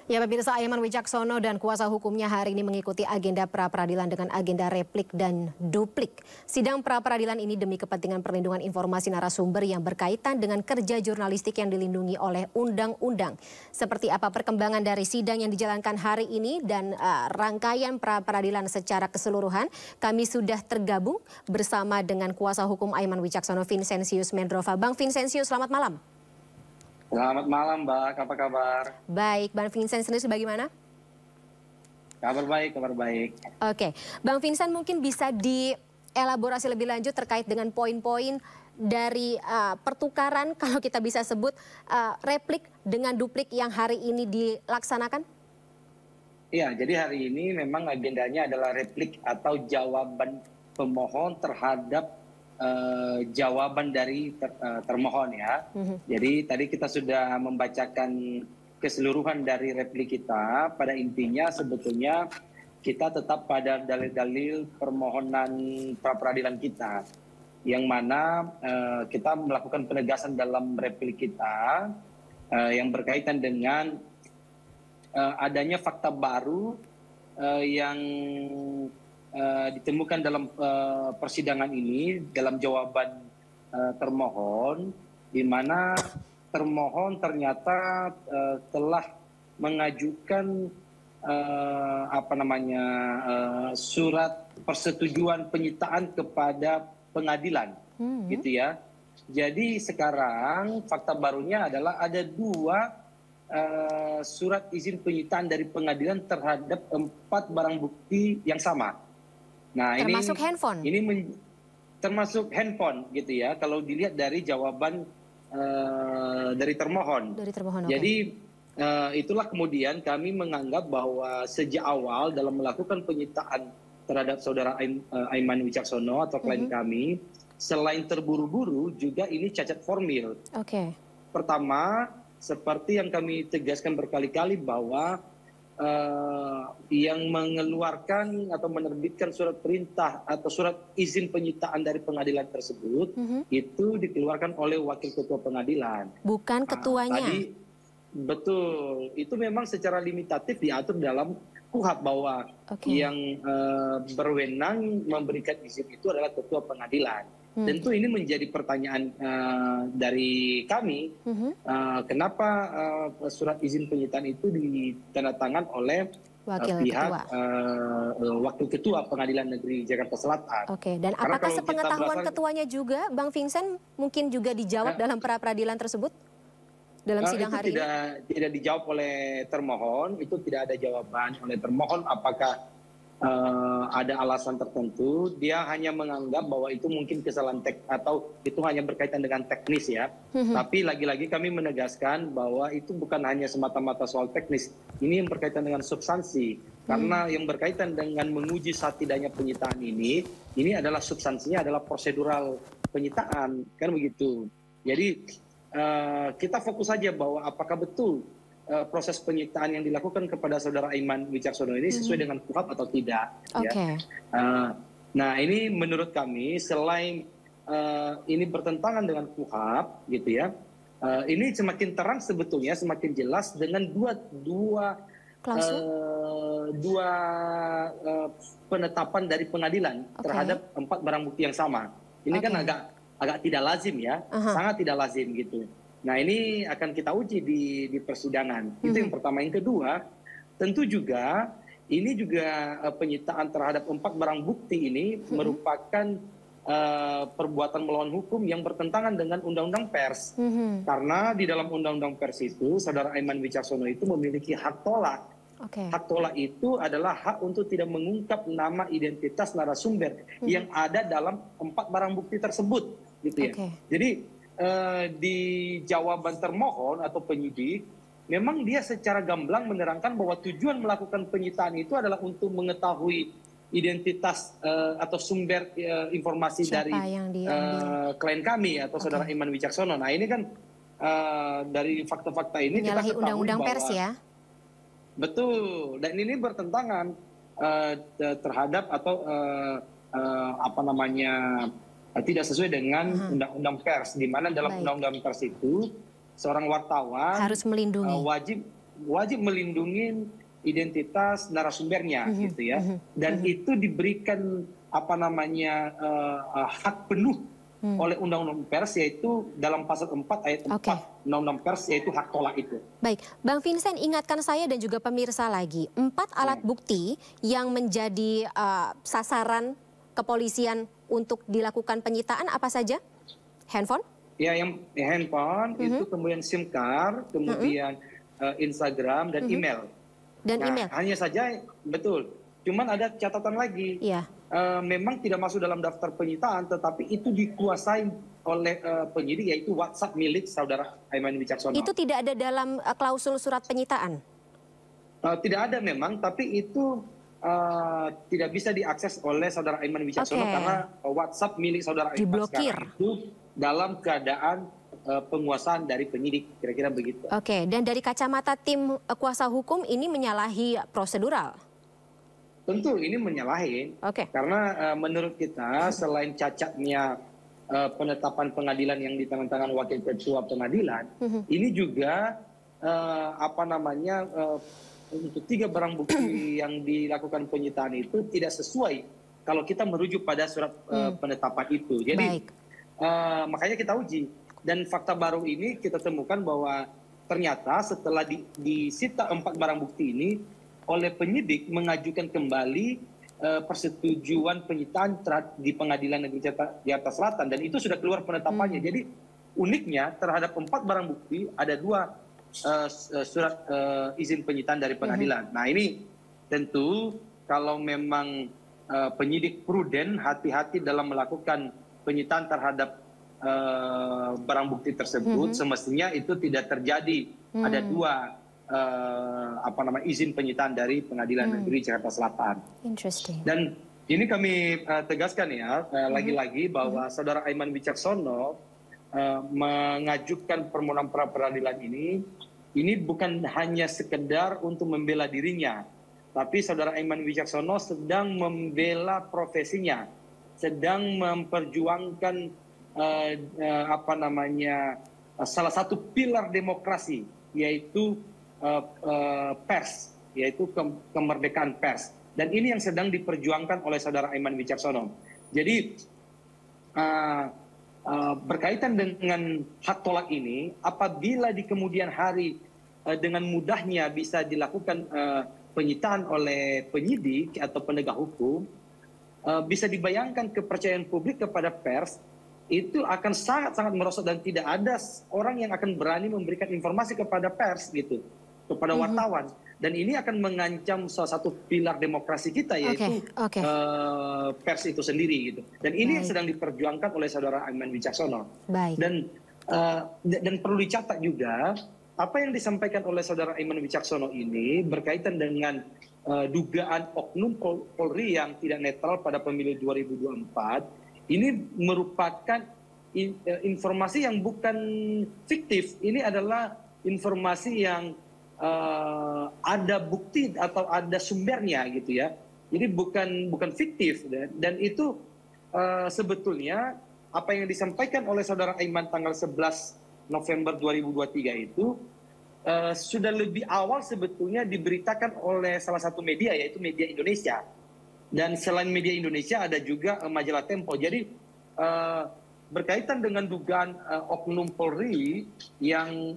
Ya, pemirsa, Aiman Wicaksono dan kuasa hukumnya hari ini mengikuti agenda pra-peradilan dengan agenda replik dan duplik. Sidang pra-peradilan ini demi kepentingan perlindungan informasi narasumber yang berkaitan dengan kerja jurnalistik yang dilindungi oleh undang-undang. Seperti apa perkembangan dari sidang yang dijalankan hari ini dan rangkaian pra-peradilan secara keseluruhan, kami sudah tergabung bersama dengan kuasa hukum Aiman Wicaksono, Vincentius Mendrova. Bang Vincentius, selamat malam. Selamat malam, Mbak. Apa kabar? Baik, Bang Vincent sendiri bagaimana? Kabar baik, kabar baik. Oke, Bang Vincent mungkin bisa dielaborasi lebih lanjut terkait dengan poin-poin dari pertukaran, kalau kita bisa sebut, replik dengan duplik yang hari ini dilaksanakan? Iya, jadi hari ini memang agendanya adalah replik atau jawaban pemohon terhadap jawaban dari termohon ya. Jadi tadi kita sudah membacakan keseluruhan dari replik kita. Pada intinya sebetulnya kita tetap pada dalil-dalil permohonan pra-peradilan kita, yang mana kita melakukan penegasan dalam replik kita yang berkaitan dengan adanya fakta baru yang ditemukan dalam persidangan ini, dalam jawaban termohon, di mana termohon ternyata telah mengajukan surat persetujuan penyitaan kepada pengadilan, gitu ya. Jadi sekarang fakta barunya adalah ada dua surat izin penyitaan dari pengadilan terhadap 4 barang bukti yang sama. Nah, termasuk handphone. Ini termasuk handphone, gitu ya. Kalau dilihat dari jawaban dari termohon. Jadi itulah kemudian kami menganggap bahwa sejak awal dalam melakukan penyitaan terhadap saudara Aiman Wicaksono atau klien kami, selain terburu-buru juga ini cacat formil. Pertama, seperti yang kami tegaskan berkali-kali bahwa yang mengeluarkan atau menerbitkan surat perintah atau surat izin penyitaan dari pengadilan tersebut itu dikeluarkan oleh wakil ketua pengadilan. Bukan ketuanya. Tadi, betul, itu memang secara limitatif diatur dalam KUHP bahwa yang berwenang memberikan izin itu adalah ketua pengadilan. Tentu ini menjadi pertanyaan dari kami, kenapa surat izin penyitaan itu ditandatangan oleh pihak wakil ketua Pengadilan Negeri Jakarta Selatan. Dan apakah sepengetahuan ketuanya juga, Bang Vincent, mungkin juga dijawab dalam pra-peradilan tersebut? Dalam sidang hari ini? Tidak dijawab oleh termohon, itu tidak ada jawaban oleh termohon apakah ada alasan tertentu. Dia hanya menganggap bahwa itu mungkin kesalahan atau itu hanya berkaitan dengan teknis ya. Tapi lagi-lagi kami menegaskan bahwa itu bukan hanya semata-mata soal teknis. Ini yang berkaitan dengan substansi. Karena yang berkaitan dengan menguji saat tidaknya penyitaan ini adalah substansinya adalah prosedural penyitaan, kan begitu. Jadi kita fokus saja bahwa apakah betul proses penyitaan yang dilakukan kepada saudara Aiman Wicaksono ini sesuai dengan KUHP atau tidak. Ya. Nah, ini menurut kami selain ini bertentangan dengan KUHP, gitu ya, ini semakin terang sebetulnya, semakin jelas dengan dua penetapan dari pengadilan terhadap 4 barang bukti yang sama. Ini kan agak tidak lazim ya, sangat tidak lazim gitu. Nah, ini akan kita uji di persidangan. Itu yang pertama. Yang kedua, tentu juga ini juga penyitaan terhadap 4 barang bukti ini merupakan perbuatan melawan hukum yang bertentangan dengan Undang-Undang Pers. Karena di dalam Undang-Undang Pers itu, saudara Aiman Wicaksono itu memiliki hak tolak. Hak tolak itu adalah hak untuk tidak mengungkap nama identitas narasumber yang ada dalam 4 barang bukti tersebut, gitu ya. Jadi di jawaban termohon atau penyidik, memang dia secara gamblang menerangkan bahwa tujuan melakukan penyitaan itu adalah untuk mengetahui identitas atau sumber informasi dari klien kami atau saudara Aiman Wicaksono. Nah, ini kan dari fakta-fakta ini kita ketahui Undang-Undang bahwa Pers ya. Betul, dan ini bertentangan terhadap atau tidak sesuai dengan Undang-Undang Pers, di mana dalam Undang-Undang Pers itu seorang wartawan harus melindungi. wajib melindungi identitas narasumbernya gitu ya, dan itu diberikan hak penuh oleh Undang-Undang Pers, yaitu dalam pasal 4 ayat 4 Undang-Undang Pers, yaitu hak tolak itu. Baik, Bang Vincent, ingatkan saya dan juga pemirsa lagi, 4 alat bukti yang menjadi sasaran kepolisian untuk dilakukan penyitaan apa saja? Handphone? Ya, yang handphone itu, kemudian SIM card, kemudian Instagram dan email. Dan email. Hanya saja betul. Cuman ada catatan lagi. Iya. Memang tidak masuk dalam daftar penyitaan, tetapi itu dikuasai oleh penyidik, yaitu WhatsApp milik saudara Aiman Wicaksono. Itu tidak ada dalam klausul surat penyitaan? Tidak ada memang, tapi itu tidak bisa diakses oleh saudara Aiman Wicaksono karena WhatsApp milik saudara Aiman diblokir itu dalam keadaan penguasaan dari penyidik, kira-kira begitu. Oke, dan dari kacamata tim kuasa hukum ini menyalahi prosedural? Tentu ini menyalahi, karena menurut kita selain cacatnya penetapan pengadilan yang di tangan-tangan wakil ketua pengadilan, ini juga untuk 3 barang bukti yang dilakukan penyitaan itu tidak sesuai kalau kita merujuk pada surat penetapan itu. Jadi makanya kita uji, dan fakta baru ini kita temukan bahwa ternyata setelah disita 4 barang bukti ini, oleh penyidik mengajukan kembali persetujuan penyitaan di Pengadilan Negeri Jakarta Selatan, dan itu sudah keluar penetapannya. Jadi uniknya terhadap 4 barang bukti ada 2 surat izin penyitaan dari pengadilan. Nah, ini tentu kalau memang penyidik prudent, hati-hati dalam melakukan penyitaan terhadap barang bukti tersebut, semestinya itu tidak terjadi. Ada 2 izin penyitaan dari Pengadilan Negeri Jakarta Selatan. Dan ini kami tegaskan ya, lagi-lagi bahwa saudara Aiman Wicaksono mengajukan permohonan pra peradilan ini bukan hanya sekedar untuk membela dirinya, tapi saudara Aiman Wicaksono sedang membela profesinya, sedang memperjuangkan salah satu pilar demokrasi, yaitu pers, yaitu kemerdekaan pers, dan ini yang sedang diperjuangkan oleh saudara Aiman Wicaksono. Jadi berkaitan dengan hak tolak ini, apabila di kemudian hari dengan mudahnya bisa dilakukan penyitaan oleh penyidik atau penegak hukum, bisa dibayangkan kepercayaan publik kepada pers itu akan sangat-sangat merosot, dan tidak ada orang yang akan berani memberikan informasi kepada pers gitu, kepada wartawan, dan ini akan mengancam salah satu pilar demokrasi kita, yaitu pers itu sendiri gitu. Dan ini yang sedang diperjuangkan oleh saudara Aiman Wicaksono. Dan perlu dicatat juga apa yang disampaikan oleh saudara Aiman Wicaksono ini berkaitan dengan dugaan oknum Polri yang tidak netral pada pemilu 2024. Ini merupakan informasi yang bukan fiktif. Ini adalah informasi yang ada bukti atau ada sumbernya gitu ya. Jadi bukan fiktif, dan itu sebetulnya apa yang disampaikan oleh saudara Aiman tanggal 11 November 2023 itu sudah lebih awal sebetulnya diberitakan oleh salah satu media, yaitu Media Indonesia. Dan selain Media Indonesia ada juga majalah Tempo. Jadi berkaitan dengan dugaan oknum Polri yang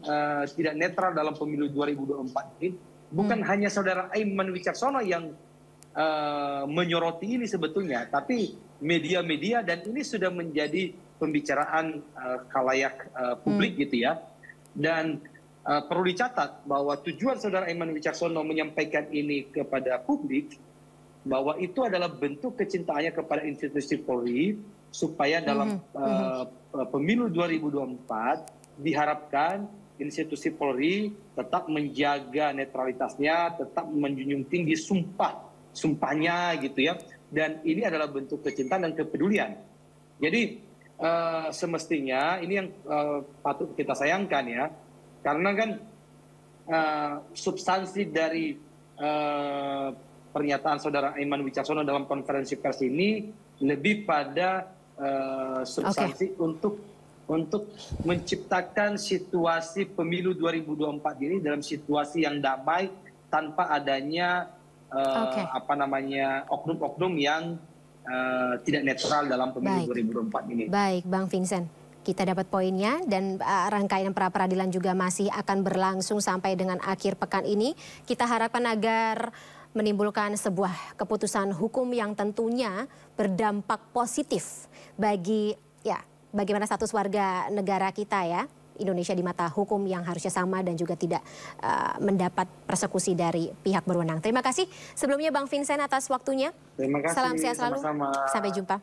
tidak netral dalam pemilu 2024 ini, bukan hanya saudara Aiman Wicaksono yang menyoroti ini sebetulnya, tapi media-media, dan ini sudah menjadi pembicaraan khalayak publik gitu ya. Dan perlu dicatat bahwa tujuan saudara Aiman Wicaksono menyampaikan ini kepada publik, bahwa itu adalah bentuk kecintaannya kepada institusi Polri, supaya dalam pemilu 2024 diharapkan institusi Polri tetap menjaga netralitasnya, tetap menjunjung tinggi sumpahnya gitu ya. Dan ini adalah bentuk kecintaan dan kepedulian. Jadi semestinya ini yang patut kita sayangkan ya, karena kan substansi dari pernyataan saudara Aiman Wicaksono dalam konferensi pers ini lebih pada substansi untuk untuk menciptakan situasi pemilu 2024 ini dalam situasi yang damai tanpa adanya oknum-oknum yang tidak netral dalam pemilu 2024 ini. Baik, Bang Vincent. Kita dapat poinnya dan rangkaian pra-peradilan juga masih akan berlangsung sampai dengan akhir pekan ini. Kita harapkan agar menimbulkan sebuah keputusan hukum yang tentunya berdampak positif bagi bagaimana status warga negara kita ya. Indonesia di mata hukum yang harusnya sama dan juga tidak mendapat persekusi dari pihak berwenang. Terima kasih sebelumnya Bang Vincent atas waktunya. Terima kasih. Salam sehat selalu. Sama-sama. Sampai jumpa.